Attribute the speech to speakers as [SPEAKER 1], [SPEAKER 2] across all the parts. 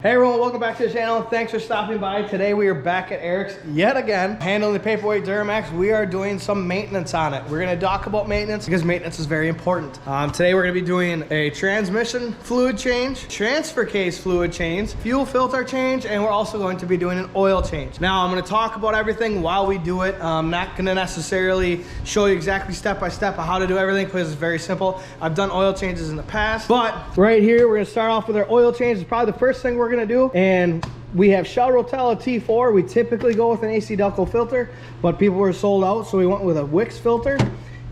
[SPEAKER 1] Hey everyone, welcome back to the channel. Thanks for stopping by. Today we are back at Eric's yet again, handling the paperweight Duramax. We are doing some maintenance on it. We're going to talk about maintenance because maintenance is very important. Today we're going to be doing a transmission fluid change, transfer case fluid change, fuel filter change, and we're also going to be doing an oil change. Now I'm going to talk about everything while we do it. I'm not going to necessarily show you exactly step by step of how to do everything because it's very simple. I've done oil changes in the past, but right here we're going to start off with our oil change. It's probably the first thing we're gonna do, and we have Shell Rotella T4. We typically go with an AC Delco filter, but people were sold out, so we went with a Wix filter,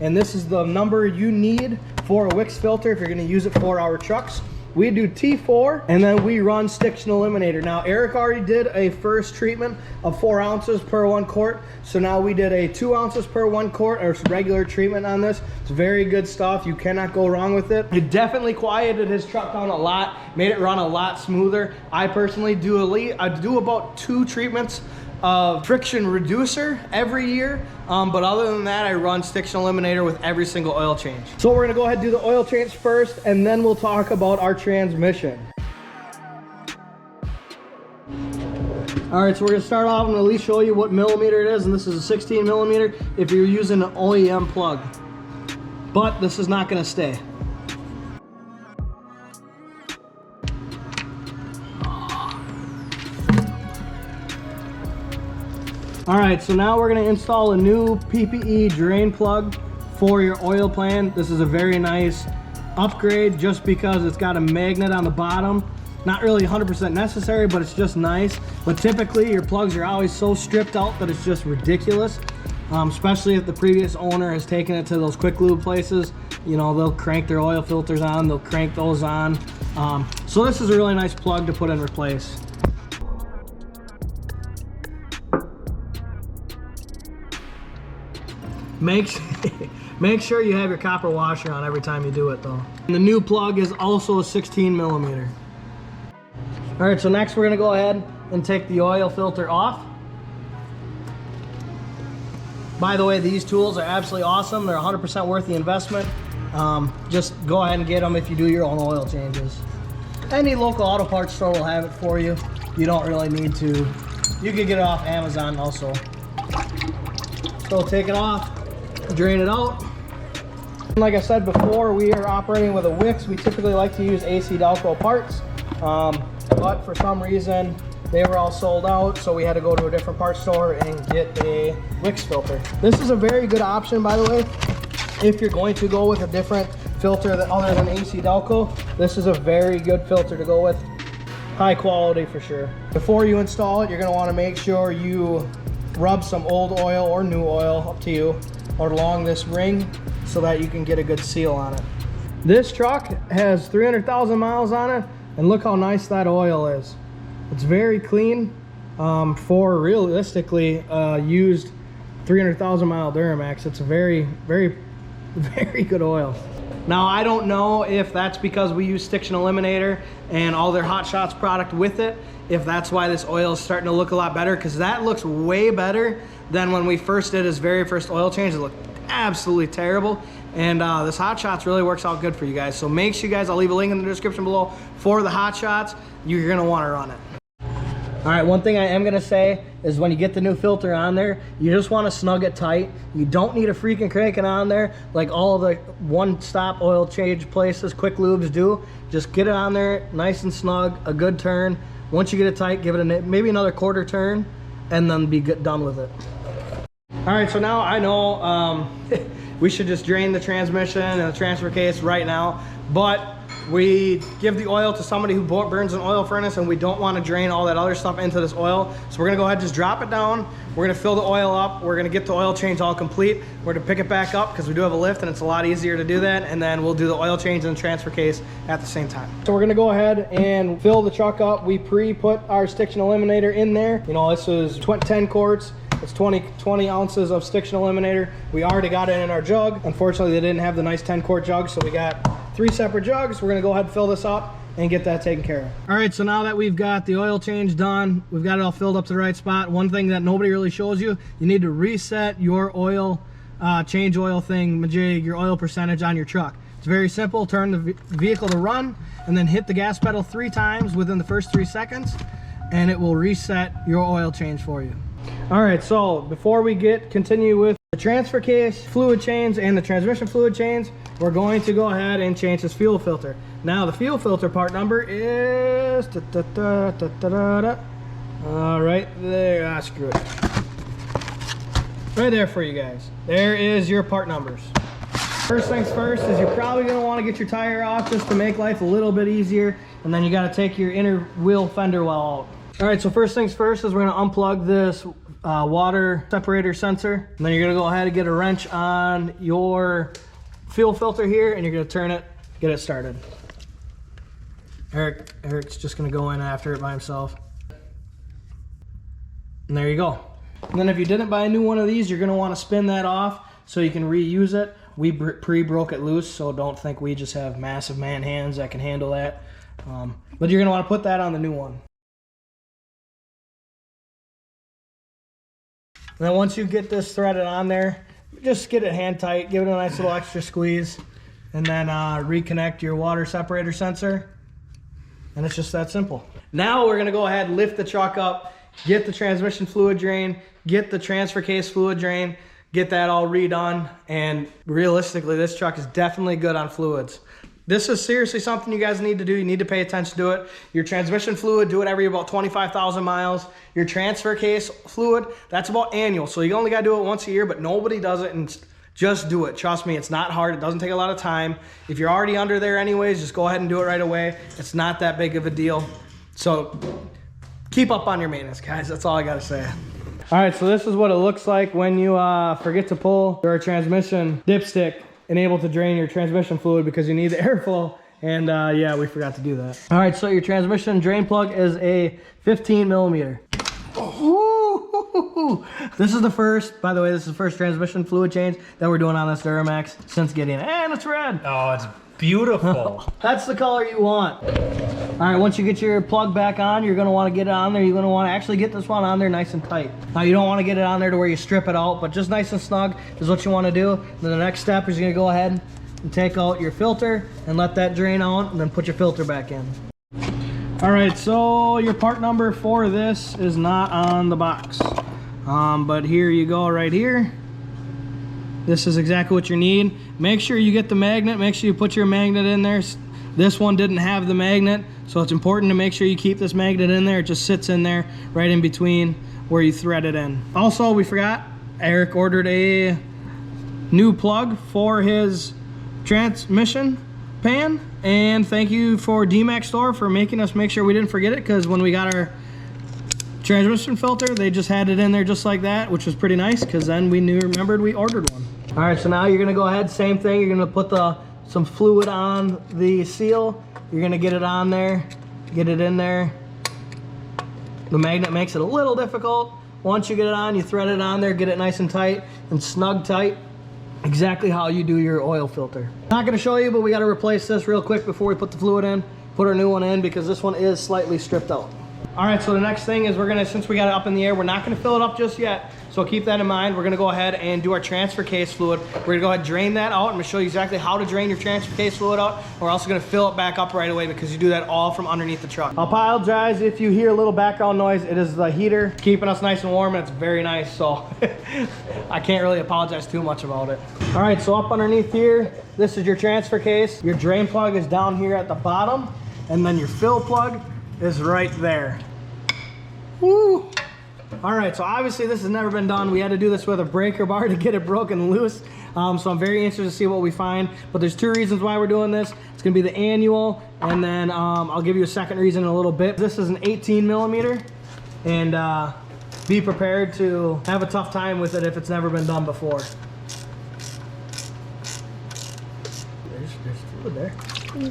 [SPEAKER 1] and this is the number you need for a Wix filter if you're going to use it for our trucks. We do T4, and then we run Stiction Eliminator. Now Eric already did a first treatment of 4 ounces per 1 quart, so now we did a 2 ounces per 1 quart, or regular treatment on this. It's very good stuff. You cannot go wrong with it. It definitely quieted his truck down a lot, made it run a lot smoother. I personally do about 2 treatments of friction reducer every year, but other than that I run Stiction Eliminator with every single oil change. So we're gonna go ahead and do the oil change first, and then we'll talk about our transmission. All right, so we're gonna start off and at least show you what millimeter it is, and this is a 16 millimeter if you're using an OEM plug, but this is not gonna stay. All right, so now we're gonna install a new PPE drain plug for your oil pan. This is a very nice upgrade just because it's got a magnet on the bottom. Not really 100% necessary, but it's just nice. But typically your plugs are always so stripped out that it's just ridiculous. Especially if the previous owner has taken it to those quick lube places. You know, they'll crank their oil filters on, they'll crank those on. So this is a really nice plug to put in replace. Make sure you have your copper washer on every time you do it though. And the new plug is also a 16 millimeter. All right, so next we're gonna go ahead and take the oil filter off. By the way, these tools are absolutely awesome. They're 100% worth the investment. Just go ahead and get them if you do your own oil changes. Any local auto parts store will have it for you. You don't really need to. You can get it off Amazon also. So take it off. Drain it out. Like I said before, we are operating with a Wix. We typically like to use AC Delco parts, but for some reason they were all sold out, so we had to go to a different parts store and get a Wix filter. This is a very good option, by the way, if you're going to go with a different filter other than AC Delco. This is a very good filter to go with. High quality for sure. Before you install it, you're going to want to make sure you rub some old oil or new oil, up to you, along this ring so that you can get a good seal on it. This truck has 300,000 miles on it, and look how nice that oil is. It's very clean for realistically used 300,000 mile Duramax. It's a very, very, very good oil. Now I don't know if that's because we use Stiction Eliminator and all their Hot Shots product with it, if that's why this oil is starting to look a lot better, because that looks way better than when we first did his very first oil change. It looked absolutely terrible, and this Hot Shots really works out good for you guys. So make sure you guys, I'll leave a link in the description below for the Hot Shots. You're gonna want to run it. All right, one thing I am gonna say is when you get the new filter on there, you just want to snug it tight. You don't need a freaking crank it on there like all the one-stop oil change places, quick lubes do. Just get it on there nice and snug, a good turn. Once you get it tight, give it maybe another quarter turn, and then be done with it. All right, so now I know we should just drain the transmission and the transfer case right now, but we give the oil to somebody who burns an oil furnace, and we don't want to drain all that other stuff into this oil. So we're gonna go ahead and just drop it down. We're gonna fill the oil up. We're gonna get the oil change all complete. We're gonna pick it back up because we do have a lift and it's a lot easier to do that. And then we'll do the oil change and the transfer case at the same time. So we're gonna go ahead and fill the truck up. We pre-put our Stiction Eliminator in there. You know, this is 10 quarts. It's 20 ounces of Stiction Eliminator. We already got it in our jug. Unfortunately, they didn't have the nice 10-quart jug, so we got 3 separate jugs. We're gonna go ahead and fill this up and get that taken care of. All right, so now that we've got the oil change done, we've got it all filled up to the right spot. One thing that nobody really shows you, you need to reset your oil, change oil thing, majig, your oil percentage on your truck. It's very simple. Turn the vehicle to run and then hit the gas pedal 3 times within the first 3 seconds, and it will reset your oil change for you. All right, so before we continue with the transfer case fluid change and the transmission fluid change, we're going to go ahead and change this fuel filter. Now the fuel filter part number is all right there. Screw it. Right there for you guys. There is your part numbers. First things first is you're probably going to want to get your tire off just to make life a little bit easier, and then you got to take your inner wheel fender well out. All right, so first things first is we're going to unplug this water separator sensor, and then you're going to go ahead and get a wrench on your fuel filter here, and you're going to turn it, get it started. Eric's just going to go in after it by himself. And there you go. And then if you didn't buy a new one of these, you're going to want to spin that off so you can reuse it. We pre-broke it loose, so don't think we just have massive man hands that can handle that. But you're going to want to put that on the new one. And then once you get this threaded on there, just get it hand tight, give it a nice little extra squeeze, and then reconnect your water separator sensor. And it's just that simple. Now we're going to go ahead and lift the truck up, get the transmission fluid drain, get the transfer case fluid drain, get that all redone, and realistically this truck is definitely good on fluids. This is seriously something you guys need to do. You need to pay attention to it. Your transmission fluid, do it every about 25,000 miles. Your transfer case fluid, that's about annual. So you only got to do it once a year, but nobody does it, and just do it. Trust me, it's not hard. It doesn't take a lot of time. If you're already under there anyways, just go ahead and do it right away. It's not that big of a deal. So keep up on your maintenance, guys. That's all I got to say. All right, so this is what it looks like when you forget to pull your transmission dipstick and able to drain your transmission fluid because you need the airflow. And yeah, we forgot to do that. All right, so your transmission drain plug is a 15 millimeter. Ooh. This is the first, by the way, this is the first transmission fluid change that we're doing on this Duramax since getting it. And it's red.
[SPEAKER 2] Oh, it's beautiful.
[SPEAKER 1] That's the color you want. All right, once you get your plug back on, you're gonna wanna get it on there. You're gonna wanna actually get this one on there nice and tight. Now you don't wanna get it on there to where you strip it out, but just nice and snug is what you wanna do. Then the next step is you're gonna go ahead and take out your filter and let that drain out, and then put your filter back in. All right, so your part number for this is not on the box. But here you go right here. This is exactly what you need. Make sure you get the magnet. Make sure you put your magnet in there. This one didn't have the magnet, so it's important to make sure you keep this magnet in there. It just sits in there right in between where you thread it in. Also, we forgot, Eric ordered a new plug for his transmission pan, and thank you for DMAX Store for making us make sure we didn't forget it, because when we got our transmission filter, they just had it in there just like that, which was pretty nice, because then we remembered we ordered one. All right, so now you're gonna go ahead, same thing, you're gonna put some fluid on the seal. You're gonna get it on there, get it in there. The magnet makes it a little difficult. Once you get it on, you thread it on there, get it nice and tight and snug tight, exactly how you do your oil filter. Not gonna show you, but we gotta replace this real quick before we put the fluid in, put our new one in, because this one is slightly stripped out. All right, so the next thing is since we got it up in the air, we're not gonna fill it up just yet. So keep that in mind. We're gonna go ahead and do our transfer case fluid. We're gonna go ahead and drain that out. I'm gonna show you exactly how to drain your transfer case fluid out. We're also gonna fill it back up right away, because you do that all from underneath the truck. I apologize if you hear a little background noise. It is the heater keeping us nice and warm, and it's very nice, so I can't really apologize too much about it. All right, so up underneath here, this is your transfer case. Your drain plug is down here at the bottom, and then your fill plug is right there. Woo! All right, so obviously this has never been done. We had to do this with a breaker bar to get it broken loose. So I'm very interested to see what we find. But there's 2 reasons why we're doing this. It's gonna be the annual, and then I'll give you a second reason in a little bit. This is an 18 millimeter, and be prepared to have a tough time with it if it's never been done before. There's fluid there.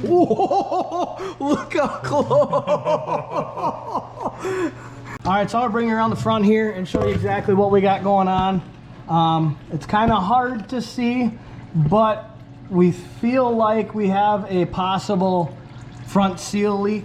[SPEAKER 1] Whoa, look how close. All right, so I'll bring you around the front here and show you exactly what we got going on. It's kind of hard to see, but we feel like we have a possible front seal leak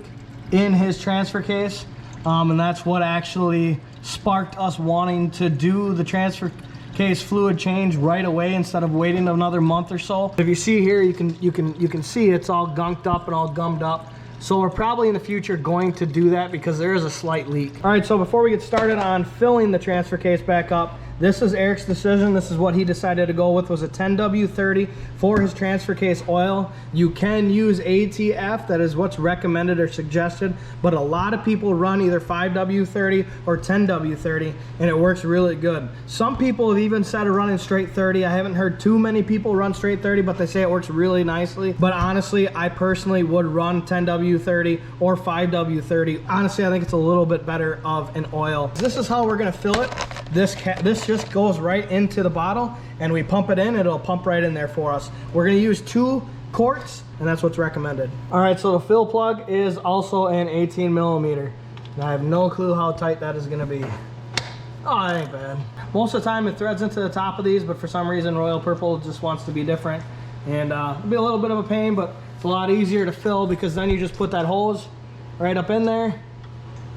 [SPEAKER 1] in his transfer case. And that's what actually sparked us wanting to do the transfer case fluid change right away instead of waiting another month or so. If you see here, you can see it's all gunked up and all gummed up. So we're probably in the future going to do that because there is a slight leak. All right, so before we get started on filling the transfer case back up, this is Eric's decision. This is what he decided to go with, was a 10W30 for his transfer case oil. You can use ATF, that is what's recommended or suggested, but a lot of people run either 5W30 or 10W30, and it works really good. Some people have even said of running straight 30. I haven't heard too many people run straight 30, but they say it works really nicely. But honestly, I personally would run 10W30 or 5W30. Honestly, I think it's a little bit better of an oil. This is how we're gonna fill it. This just goes right into the bottle, and we pump it in, it'll pump right in there for us. We're gonna use 2 quarts, and that's what's recommended. All right, so the fill plug is also an 18mm. Now I have no clue how tight that is gonna be. Oh, that ain't bad. Most of the time it threads into the top of these, but for some reason Royal Purple just wants to be different. And it'll be a little bit of a pain, but it's a lot easier to fill because then you just put that hose right up in there,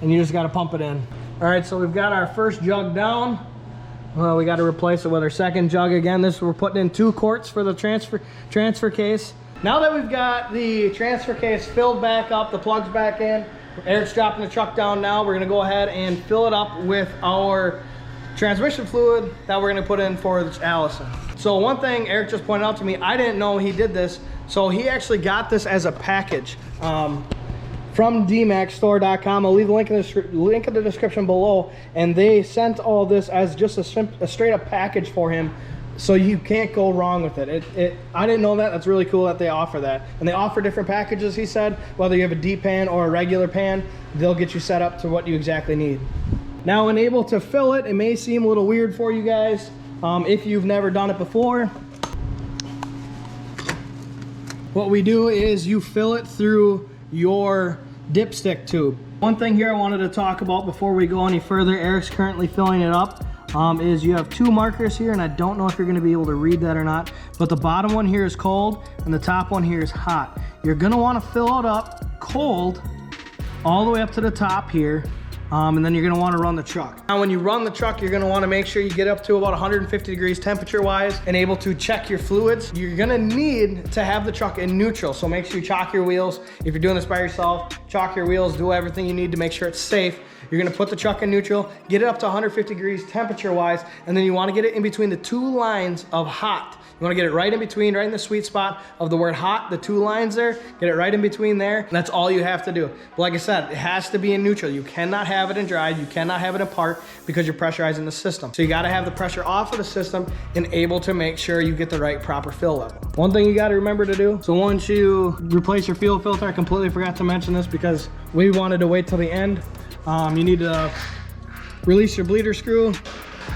[SPEAKER 1] and you just gotta pump it in. All right, so we've got our first jug down. Well, we got to replace it with our second jug again. This, we're putting in 2 quarts for the transfer case. Now that we've got the transfer case filled back up, the plugs back in, Eric's dropping the truck down now. We're gonna go ahead and fill it up with our transmission fluid that we're gonna put in for Allison. So one thing Eric just pointed out to me, I didn't know he did this. So he actually got this as a package. From dmaxstore.com. I'll leave a link in the description below, and they sent all this as just a straight up package for him, so you can't go wrong with it. I didn't know that. That's really cool that they offer that, and they offer different packages. He said whether you have a deep pan or a regular pan, they'll get you set up to what you exactly need. Now, when able to fill it, it may seem a little weird for you guys if you've never done it before. What we do is you fill it through your dipstick tube. One thing here I wanted to talk about before we go any further, Eric's currently filling it up, is you have 2 markers here, and I don't know if you're gonna be able to read that or not, but the bottom one here is cold and the top one here is hot. You're gonna wanna fill it up cold all the way up to the top here, and then you're gonna wanna run the truck. Now when you run the truck, you're gonna wanna make sure you get up to about 150 degrees temperature wise and able to check your fluids. You're gonna need to have the truck in neutral, so make sure you chalk your wheels. If you're doing this by yourself, chalk your wheels, do everything you need to make sure it's safe. You're gonna put the truck in neutral, get it up to 150 degrees temperature wise, and then you wanna get it in between the 2 lines of hot. You wanna get it right in between, right in the sweet spot of the word hot, the 2 lines there, get it right in between there, and that's all you have to do. But like I said, it has to be in neutral. You cannot have it in dry, you cannot have it in part because you're pressurizing the system. So you gotta have the pressure off of the system and able to make sure you get the right proper fill level. One thing you gotta remember to do, so once you replace your fuel filter, I completely forgot to mention this because we wanted to wait till the end. You need to release your bleeder screw,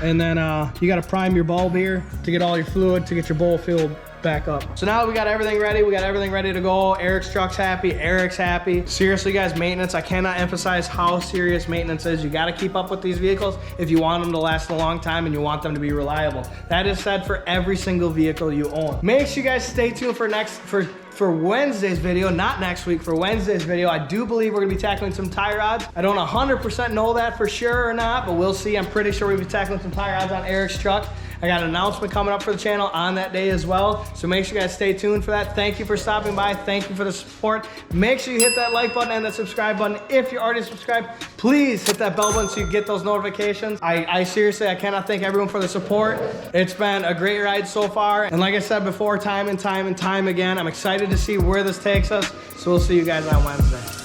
[SPEAKER 1] and then you got to prime your bulb here to get all your fluid, to get your bowl filled back up. So now that we got everything ready to go. Eric's truck's happy, Eric's happy. Seriously guys, maintenance, I cannot emphasize how serious maintenance is. You got to keep up with these vehicles if you want them to last a long time and you want them to be reliable. That is said for every single vehicle you own. Make sure you guys stay tuned for Wednesday's video, not next week, for Wednesday's video. I do believe we're gonna be tackling some tie rods. I don't 100% know that for sure or not, but we'll see. I'm pretty sure we'll be tackling some tie rods on Eric's truck. I got an announcement coming up for the channel on that day as well, so make sure you guys stay tuned for that. Thank you for stopping by. Thank you for the support. Make sure you hit that like button and that subscribe button. If you're already subscribed, please hit that bell button so you get those notifications. I seriously, I cannot thank everyone for the support. It's been a great ride so far, and like I said before, time and time again, I'm excited to see where this takes us, so we'll see you guys on Wednesday.